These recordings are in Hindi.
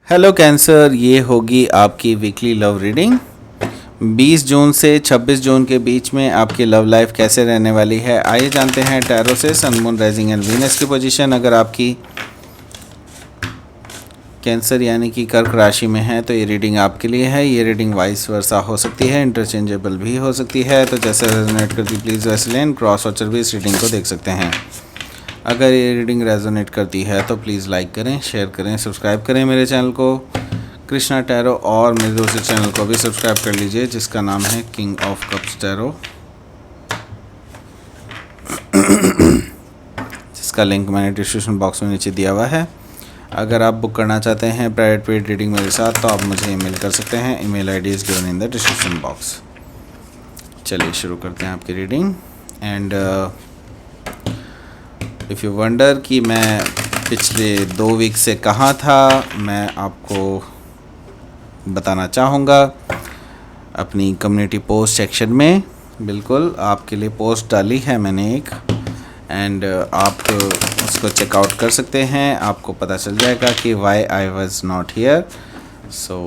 हेलो कैंसर, ये होगी आपकी वीकली लव रीडिंग 20 जून से 26 जून के बीच में आपकी लव लाइफ कैसे रहने वाली है। आइए जानते हैं टैरो से सन, मून, राइजिंग एंड वीनस की पोजीशन। अगर आपकी कैंसर यानी कि कर्क राशि में है तो ये रीडिंग आपके लिए है। ये रीडिंग वाइस वर्सा हो सकती है, इंटरचेंजेबल भी हो सकती है। तो जैसे रेजोनेट करती प्लीज़ वैसे लें। क्रॉस वॉचर भी इस रीडिंग को देख सकते हैं। अगर ये रीडिंग रेजोनेट करती है तो प्लीज़ लाइक करें, शेयर करें, सब्सक्राइब करें मेरे चैनल को कृष्णा टैरो, और मेरे दूसरे चैनल को भी सब्सक्राइब कर लीजिए जिसका नाम है किंग ऑफ कप्स टैरो, जिसका लिंक मैंने डिस्क्रिप्शन बॉक्स में नीचे दिया हुआ है। अगर आप बुक करना चाहते हैं प्राइवेट पेड रीडिंग मेरे साथ तो आप मुझे ईमेल कर सकते हैं। Email ID is given in the description box. चलिए शुरू करते हैं आपकी reading. And if you wonder कि मैं पिछले 2 वीक से कहाँ था, मैं आपको बताना चाहूँगा अपनी कम्युनिटी पोस्ट सेक्शन में। बिल्कुल आपके लिए पोस्ट डाली है मैंने एक, एंड आप उसको चेकआउट कर सकते हैं। आपको पता चल जाएगा कि why I was not here. So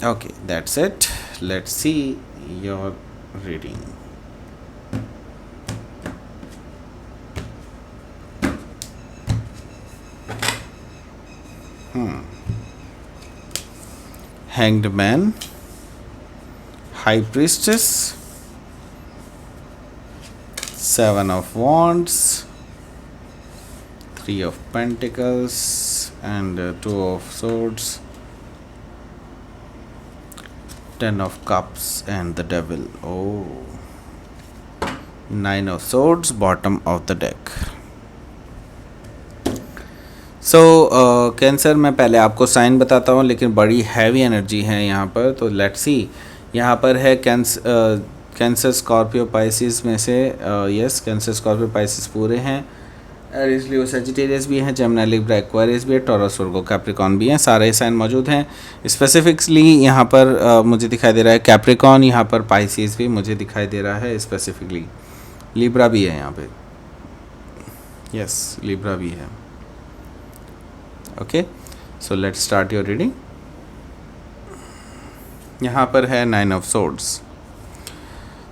okay, that's it. Let's see your reading. Hanged Man, High Priestess, 7 of Wands, 3 of Pentacles, and 2 of Swords, 10 of Cups, and the Devil. Oh, 9 of Swords, bottom of the deck. So cancer, मैं पहले आपको साइन बताता हूँ, लेकिन बड़ी हैवी एनर्जी है यहाँ पर। तो लेट्स सी। यहाँ पर है कैंसर स्कॉर्पियो पाइसिस में से यस, कैंसर स्कॉर्पियो पाइसिस पूरे हैं। एरीज लियो सजिटेरियस भी हैं, जेमिनी लिब्रा एक्वेरियस भी है, टॉरस वर्गो कैप्रिकॉन भी हैं। सारे साइन मौजूद हैं। स्पेसिफिकली यहाँ पर मुझे दिखाई दे रहा है कैप्रिकॉन, यहाँ पर पाइसिस भी मुझे दिखाई दे रहा है स्पेसिफिकली। लिब्रा भी है यहाँ पे, यस लिब्रा भी है। Okay, so let's start your reading. यहाँ पर है 9 ऑफ सोर्ड्स।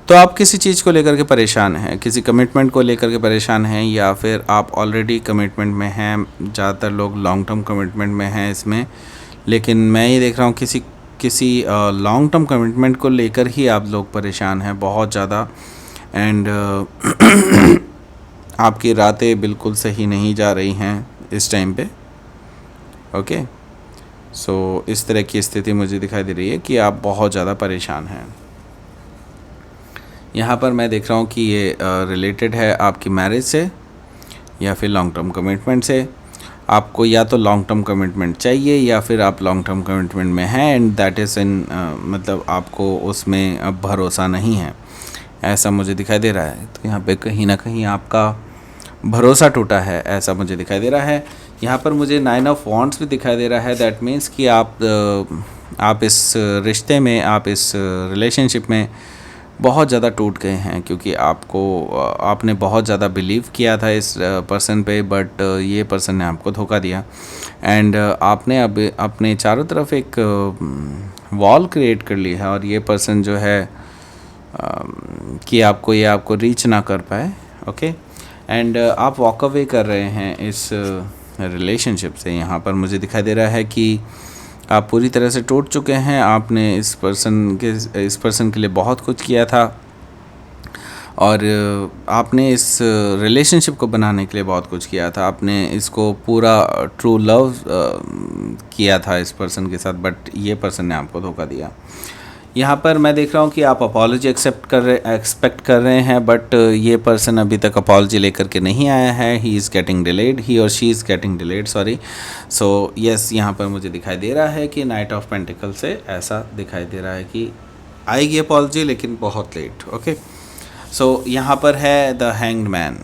तो आप किसी चीज़ को लेकर के परेशान हैं, किसी कमिटमेंट को लेकर के परेशान हैं, या फिर आप ऑलरेडी कमिटमेंट में हैं। ज़्यादातर लोग लॉन्ग टर्म कमिटमेंट में हैं इसमें, लेकिन मैं ये देख रहा हूँ किसी लॉन्ग टर्म कमिटमेंट को लेकर ही आप लोग परेशान हैं बहुत ज़्यादा। एंड आपकी रातें बिल्कुल सही नहीं जा रही हैं इस टाइम पे। ओके, सो इस तरह की स्थिति मुझे दिखाई दे रही है कि आप बहुत ज़्यादा परेशान हैं। यहाँ पर मैं देख रहा हूँ कि ये रिलेटेड है आपकी मैरिज से या फिर लॉन्ग टर्म कमिटमेंट से। आपको या तो लॉन्ग टर्म कमिटमेंट चाहिए या फिर आप लॉन्ग टर्म कमिटमेंट में हैं, एंड दैट इज़ इन मतलब आपको उसमें अब भरोसा नहीं है, ऐसा मुझे दिखाई दे रहा है। तो यहाँ पे कहीं ना कहीं आपका भरोसा टूटा है, ऐसा मुझे दिखाई दे रहा है। यहाँ पर मुझे 9 ऑफ वॉन्ड्स भी दिखाई दे रहा है। दैट मीन्स कि आप इस रिश्ते में, आप इस रिलेशनशिप में बहुत ज़्यादा टूट गए हैं, क्योंकि आपने बहुत ज़्यादा बिलीव किया था इस पर्सन पे, बट ये पर्सन ने आपको धोखा दिया। एंड आपने अब अपने चारों तरफ एक वॉल क्रिएट कर ली है, और ये पर्सन जो है कि आपको रीच ना कर पाए। ओके, एंड आप वॉक अवे कर रहे हैं इस रिलेशनशिप से। यहाँ पर मुझे दिखाई दे रहा है कि आप पूरी तरह से टूट चुके हैं। आपने इस पर्सन के लिए बहुत कुछ किया था, और आपने इस रिलेशनशिप को बनाने के लिए बहुत कुछ किया था। आपने इसको पूरा ट्रू लव किया था इस पर्सन के साथ, बट ये पर्सन ने आपको धोखा दिया। यहाँ पर मैं देख रहा हूँ कि आप अपॉलॉजी एक्सपेक्ट कर रहे हैं, बट ये पर्सन अभी तक अपॉलॉजी लेकर के नहीं आया है। ही इज़ गेटिंग डिलेड, ही और she is getting delayed, sorry. So yes, यहाँ पर मुझे दिखाई दे रहा है कि नाइट ऑफ पेंटिकल से ऐसा दिखाई दे रहा है कि आएगी अपॉलॉजी, लेकिन बहुत लेट। ओके, सो यहाँ पर है the hanged man.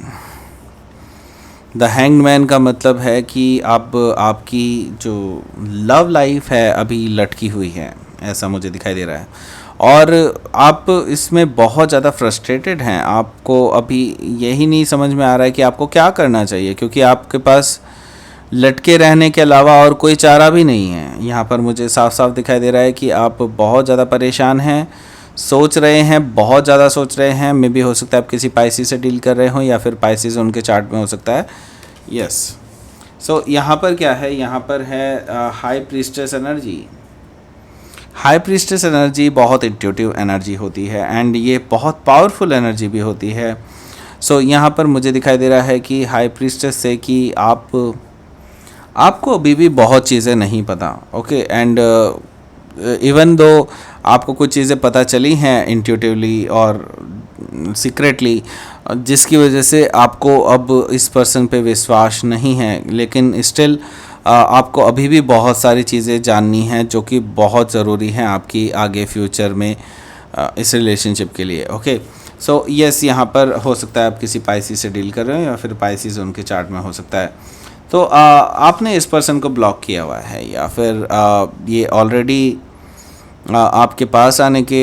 The hanged man का मतलब है कि आपकी जो लव लाइफ है अभी लटकी हुई है, ऐसा मुझे दिखाई दे रहा है। और आप इसमें बहुत ज़्यादा फ्रस्ट्रेटेड हैं। आपको अभी यही नहीं समझ में आ रहा है कि आपको क्या करना चाहिए, क्योंकि आपके पास लटके रहने के अलावा और कोई चारा भी नहीं है। यहाँ पर मुझे साफ साफ दिखाई दे रहा है कि आप बहुत ज़्यादा परेशान हैं, सोच रहे हैं, बहुत ज़्यादा सोच रहे हैं। मे बी हो सकता है आप किसी पाइसी से डील कर रहे हो या फिर पाइसीज उनके चार्ट में हो सकता है। यस, सो यहाँ पर क्या है, यहाँ पर है high priestess energy. High priestess energy बहुत इंट्यूटिव एनर्जी होती है एंड ये बहुत पावरफुल एनर्जी भी होती है। सो यहाँ पर मुझे दिखाई दे रहा है कि हाई प्रीस्टेस से कि आपको अभी भी बहुत चीज़ें नहीं पता, ओके, एंड इवन दो आपको कुछ चीज़ें पता चली हैं इंट्यूटिवली और सीक्रेटली, जिसकी वजह से आपको अब इस पर्सन पे विश्वास नहीं है, लेकिन स्टिल आपको अभी भी बहुत सारी चीज़ें जाननी हैं जो कि बहुत ज़रूरी हैं आपकी आगे फ्यूचर में इस रिलेशनशिप के लिए। ओके, सो यस, यहाँ पर हो सकता है आप किसी पाइसी से डील कर रहे हो या फिर पाइसीज उनके चार्ट में हो सकता है। तो आपने इस पर्सन को ब्लॉक किया हुआ है या फिर ये ऑलरेडी आपके पास आने के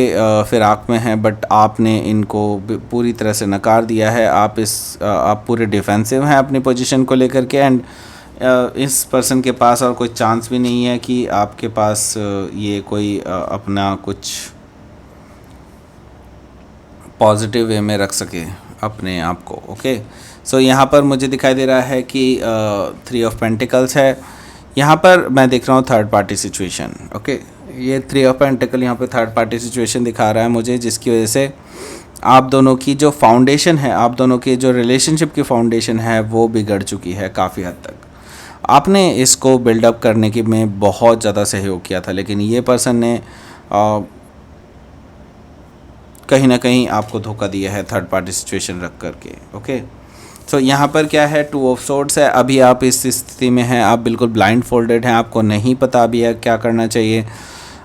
फिराक में है, बट आपने इनको पूरी तरह से नकार दिया है। आप पूरे डिफेंसिव हैं अपनी पोजीशन को लेकर के, एंड इस पर्सन के पास और कोई चांस भी नहीं है कि आपके पास ये कोई अपना कुछ पॉजिटिव वे में रख सके अपने आप को। ओके, सो यहाँ पर मुझे दिखाई दे रहा है कि 3 ऑफ पेंटिकल्स है। यहाँ पर मैं देख रहा हूँ थर्ड पार्टी सिचुएशन। ओके, ये 3 ऑफ पेंटिकल यहाँ पे थर्ड पार्टी सिचुएशन दिखा रहा है मुझे, जिसकी वजह से आप दोनों की जो फाउंडेशन है, आप दोनों की जो रिलेशनशिप की फाउंडेशन है वो बिगड़ चुकी है काफ़ी हद तक। आपने इसको बिल्डअप करने की में बहुत ज़्यादा सहयोग किया था, लेकिन ये पर्सन ने कहीं ना कहीं आपको धोखा दिया है थर्ड पार्टी सिचुएशन रख करके। ओके, तो यहाँ पर क्या है, 2 ऑफ सोर्ड्स है। अभी आप इस स्थिति में हैं, आप बिल्कुल ब्लाइंड फोल्डेड हैं, आपको नहीं पता अभी क्या करना चाहिए,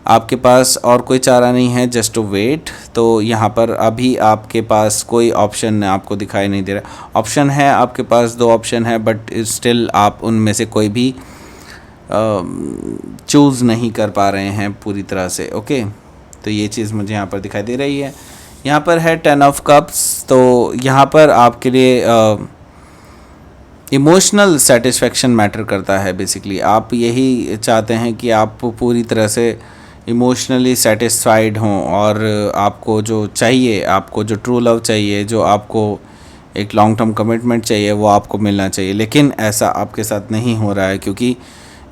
आपके पास और कोई चारा नहीं है, जस्ट टू वेट। तो यहाँ पर अभी आपके पास कोई ऑप्शन आपको दिखाई नहीं दे रहा। ऑप्शन है आपके पास, 2 ऑप्शन है, बट स्टिल आप उनमें से कोई भी चूज़ नहीं कर पा रहे हैं पूरी तरह से। ओके, तो ये चीज़ मुझे यहाँ पर दिखाई दे रही है। यहाँ पर है 10 ऑफ कप्स। तो यहाँ पर आपके लिए इमोशनल सेटिस्फेक्शन मैटर करता है। बेसिकली आप यही चाहते हैं कि आप पूरी तरह से इमोशनली सेटिस्फाइड हों और आपको जो चाहिए, आपको जो ट्रू लव चाहिए, जो आपको एक लॉन्ग टर्म कमिटमेंट चाहिए, वो आपको मिलना चाहिए। लेकिन ऐसा आपके साथ नहीं हो रहा है क्योंकि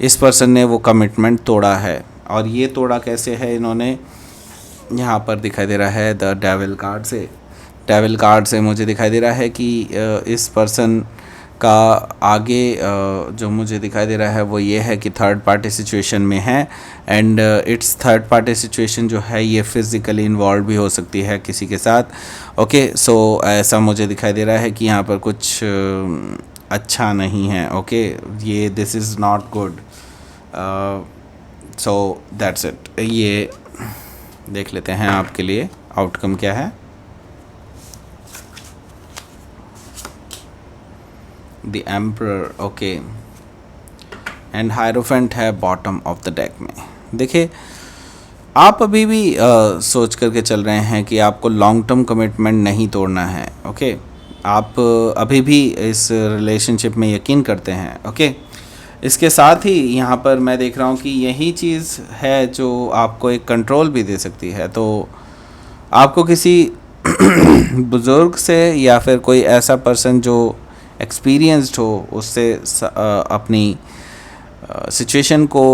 इस पर्सन ने वो कमिटमेंट तोड़ा है। और ये तोड़ा कैसे है, इन्होंने यहाँ पर दिखाई दे रहा है द डेविल कार्ड से। डेविल कार्ड से मुझे दिखाई दे रहा है कि इस पर्सन का आगे जो मुझे दिखाई दे रहा है वो ये है कि थर्ड पार्टी सिचुएशन में है, and it's third party situation जो है ये फिज़िकली इन्वॉल्व भी हो सकती है किसी के साथ। ओके, सो ऐसा मुझे दिखाई दे रहा है कि यहाँ पर कुछ अच्छा नहीं है। ओके, ये this is not good, so that's it. ये देख लेते हैं आपके लिए आउटकम क्या है। The emperor, okay, and hierophant है बॉटम ऑफ द डेक में। देखिए, आप अभी भी सोच करके चल रहे हैं कि आपको लॉन्ग टर्म कमिटमेंट नहीं तोड़ना है। ओके, आप अभी भी इस रिलेशनशिप में यकीन करते हैं। ओके, इसके साथ ही यहाँ पर मैं देख रहा हूँ कि यही चीज़ है जो आपको एक कंट्रोल भी दे सकती है। तो आपको किसी बुज़ुर्ग से या फिर कोई ऐसा पर्सन जो एक्सपीरियंस्ड हो उससे अपनी सिचुएशन को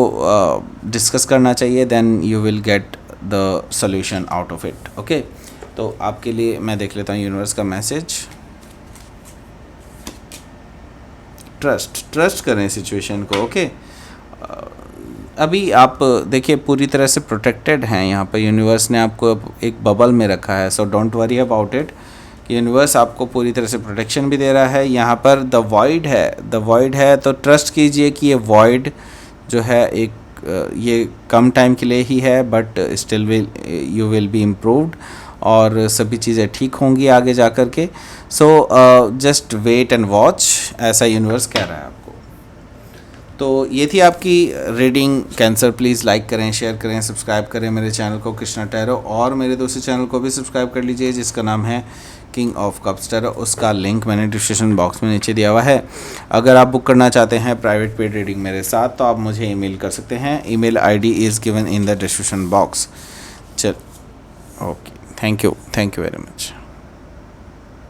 डिस्कस करना चाहिए, then you will get the solution out of it. Okay, तो आपके लिए मैं देख लेता हूँ यूनिवर्स का मैसेज। ट्रस्ट करें सिचुएशन को। ओके, अभी आप देखिए पूरी तरह से प्रोटेक्टेड हैं। यहाँ पर यूनिवर्स ने आपको एक बबल में रखा है, so don't worry about it. Universe आपको पूरी तरह से प्रोटेक्शन भी दे रहा है। यहाँ पर द वॉइड है, तो ट्रस्ट कीजिए कि ये वॉइड जो है एक ये कम टाइम के लिए ही है, but still you will be improved और सभी चीज़ें ठीक होंगी आगे जा कर के। So just wait and watch, ऐसा यूनिवर्स कह रहा है आपको। तो ये थी आपकी रीडिंग। कैंसर प्लीज़ लाइक करें, शेयर करें, सब्सक्राइब करें मेरे चैनल को कृष्णा टैरो, और मेरे दूसरे चैनल को भी सब्सक्राइब कर लीजिए जिसका नाम है किंग ऑफ कप्स टैरो, उसका लिंक मैंने डिस्क्रिप्शन बॉक्स में नीचे दिया हुआ है। अगर आप बुक करना चाहते हैं प्राइवेट पेड रीडिंग मेरे साथ तो आप मुझे ईमेल कर सकते हैं। Email ID is given in the description box. चल, okay, thank you very much.